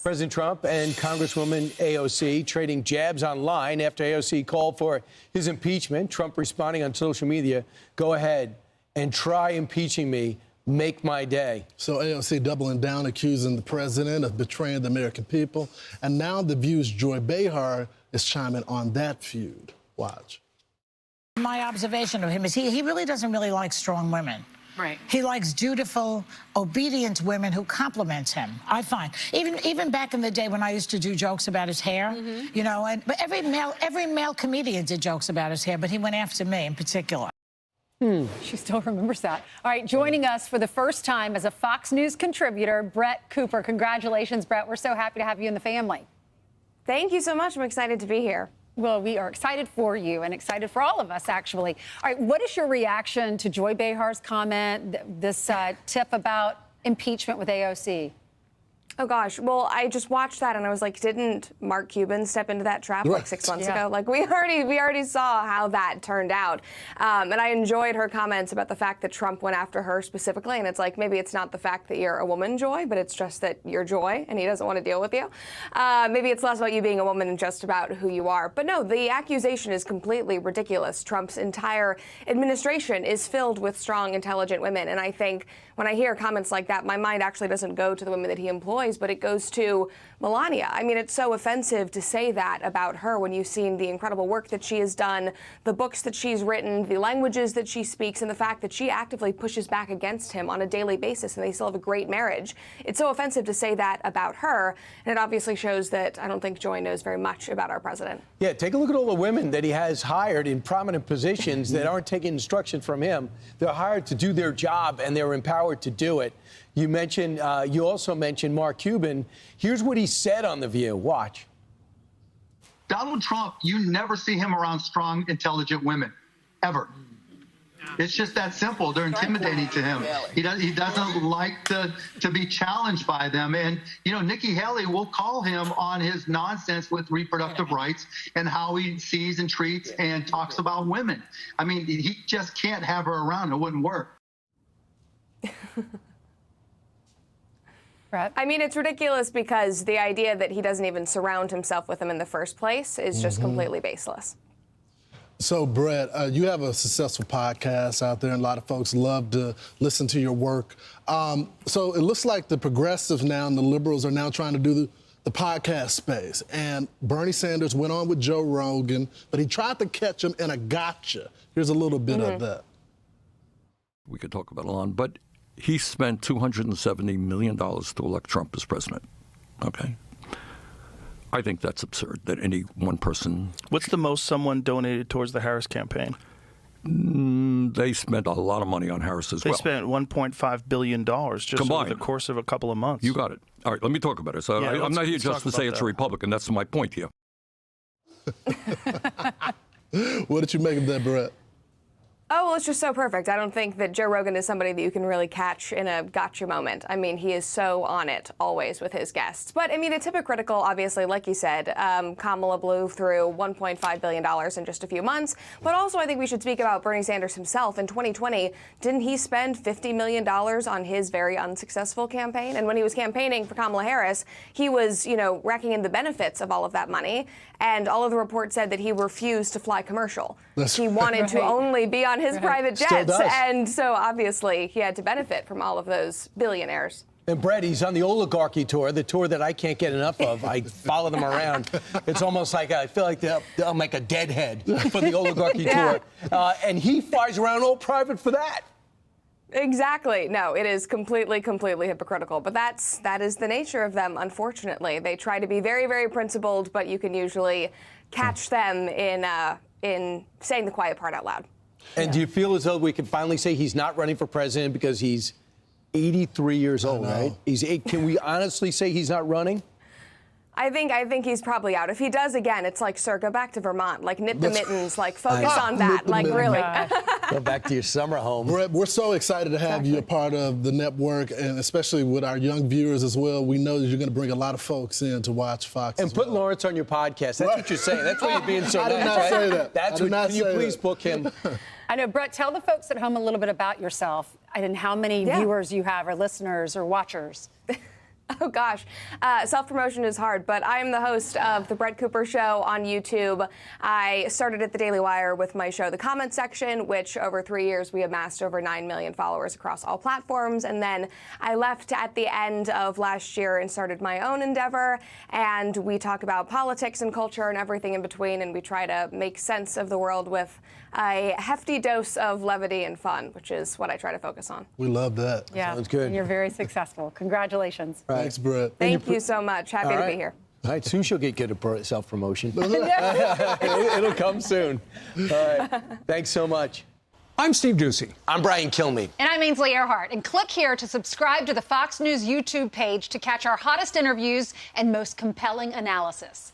President Trump and Congresswoman AOC trading jabs online after AOC called for his impeachment. Trump responding on social media, "Go ahead and try impeaching me. Make my day." So AOC doubling down, accusing the president of betraying the American people. And now The View's Joy Behar is chiming on that feud. Watch. My observation of him is he really doesn't really like strong women. Right. He likes dutiful, obedient women who compliment him, I find. Even back in the day when I used to do jokes about his hair, you know, but every male comedian did jokes about his hair, but he went after me in particular. She still remembers that. All right, joining us for the first time as a Fox News contributor, Brett Cooper. Congratulations, Brett. We're so happy to have you in the family. Thank you so much. I'm excited to be here. Well, we are excited for you and excited for all of us, actually. All right, what is your reaction to Joy Behar's comment, this tip about impeachment with AOC? Oh, gosh. Well, I just watched that and I was like, didn't Mark Cuban step into that trap like 6 months ago? Like, we already saw how that turned out. And I enjoyed her comments about the fact that Trump went after her specifically. And it's like, maybe it's not the fact that you're a woman, Joy, but it's just that you're Joy and he doesn't want to deal with you. Maybe it's less about you being a woman and just about who you are. But no, the accusation is completely ridiculous. Trump's entire administration is filled with strong, intelligent women. And I think when I hear comments like that, my mind actually doesn't go to the women that he employs, but it goes to Melania. I mean, it's so offensive to say that about her when you've seen the incredible work that she has done, the books that she's written, the languages that she speaks, and the fact that she actively pushes back against him on a daily basis, and they still have a great marriage. It's so offensive to say that about her, and it obviously shows that I don't think Joy knows very much about our president. Yeah, take a look at all the women that he has hired in prominent positions that aren't taking instruction from him. They're hired to do their job, and they're empowered to do it. You mentioned, you also mentioned Mark Cuban. Here's what he said on The View. Watch. Donald Trump, you never see him around strong, intelligent women, ever. It's just that simple. They're intimidating to him. He doesn't like to be challenged by them. And, you know, Nikki Haley will call him on his nonsense with reproductive rights and how he sees and treats and talks about women. I mean, he just can't have her around. It wouldn't work. I mean, it's ridiculous because the idea that he doesn't even surround himself with them in the first place is just completely baseless. So, Brett, you have a successful podcast out there, and a lot of folks love to listen to your work. So it looks like the progressives now and the liberals are now trying to do the podcast space. And Bernie Sanders went on with Joe Rogan, but he tried to catch him in a gotcha. Here's a little bit of that. We could talk about it on, but he spent $270 million to elect Trump as president. Okay. I think that's absurd that any one person. What's the most someone donated towards the Harris campaign? They spent a lot of money on Harris as well. They spent $1.5 billion just combined over the course of a couple of months. You got it. All right, let me talk about it. So Yeah, I'm not here just to say it's a that. Republican. That's my point here. What did you make of that, Brett? Oh, well, it's just so perfect. I don't think that Joe Rogan is somebody that you can really catch in a gotcha moment. I mean, he is so on it always with his guests. But, I mean, it's hypocritical, obviously, like you said. Kamala blew through $1.5 billion in just a few months. But also, I think we should speak about Bernie Sanders himself. In 2020, didn't he spend $50 million on his very unsuccessful campaign? And when he was campaigning for Kamala Harris, he was, you know, racking in the benefits of all of that money. And all of the reports said that he refused to fly commercial. He wanted to only be on his private jets. And so obviously he had to benefit from all of those billionaires. And Brett, he's on the oligarchy tour, the tour that I can't get enough of. I follow them around. It's almost like I feel like I'm like a deadhead for the oligarchy tour. And he flies around all private for that. Exactly. No, it is completely hypocritical. But that is the nature of them, unfortunately. They try to be very, very principled, but you can usually catch them in saying the quiet part out loud. And do you feel as though we can finally say he's not running for president because he's 83 years old, right? Can we honestly say he's not running? I think he's probably out. If he does again, it's like, sir, go back to Vermont. Like, nip the mittens. Like, focus on that. Like, really. Go back to your summer home. Brett, we're so excited to have you a part of the network, and especially with our young viewers as well. We know that you're going to bring a lot of folks in to watch Fox. And put Lawrence on your podcast. That's what you're saying. That's why you're being so nice. I did not say that. That's what. Can you please book him? I know, Brett, tell the folks at home a little bit about yourself and how many viewers you have or listeners or watchers. Oh, gosh. Self-promotion is hard, but I am the host of The Brett Cooper Show on YouTube. I started at the Daily Wire with my show, The Comment Section, which over 3 years we amassed over 9 million followers across all platforms. And then I left at the end of last year and started my own endeavor. And we talk about politics and culture and everything in between. And we try to make sense of the world with a hefty dose of levity and fun, which is what I try to focus on. We love that. Yeah. Sounds good. And you're very successful. Congratulations. Thanks, Brett. Thank you so much. Happy to be here. All right, soon she'll get good at self-promotion. It'll come soon. All right, thanks so much. I'm Steve Ducey. I'm Brian Kilmeade. And I'm Ainsley Earhart. And click here to subscribe to the Fox News YouTube page to catch our hottest interviews and most compelling analysis.